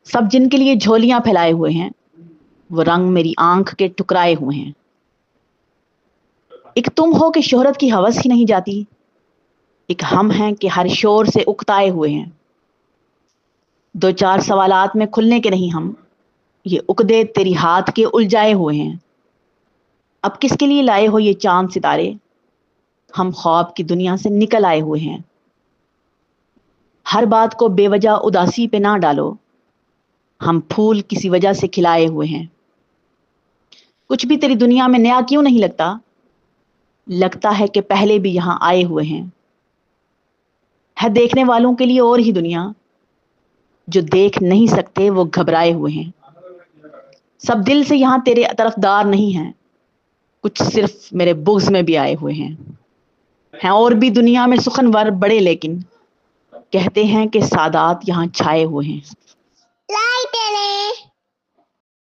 सब जिनके लिए झोलियां फैलाए हुए हैं, वो रंग मेरी आंख के टुकराए हुए हैं। एक तुम हो कि शोहरत की हवस ही नहीं जाती, एक हम हैं कि हर शोर से उकताए हुए हैं। दो चार सवालात में खुलने के नहीं हम, ये उकदे तेरी हाथ के उलझाए हुए हैं। अब किसके लिए लाए हो ये चांद सितारे, हम ख्वाब की दुनिया से निकल आए हुए हैं। हर बात को बेवजह उदासी पे ना डालो, हम फूल किसी वजह से खिलाए हुए हैं। कुछ भी तेरी दुनिया में नया क्यों नहीं लगता, लगता है कि पहले भी यहां आए हुए हैं। है देखने वालों के लिए और ही दुनिया, जो देख नहीं सकते वो घबराए हुए हैं। सब दिल से यहां तेरे तरफदार नहीं हैं, कुछ सिर्फ मेरे बुग़्ज़ में भी आए हुए हैं और भी दुनिया में सुखनवर बड़े, लेकिन कहते हैं कि सादात यहां छाए हुए हैं।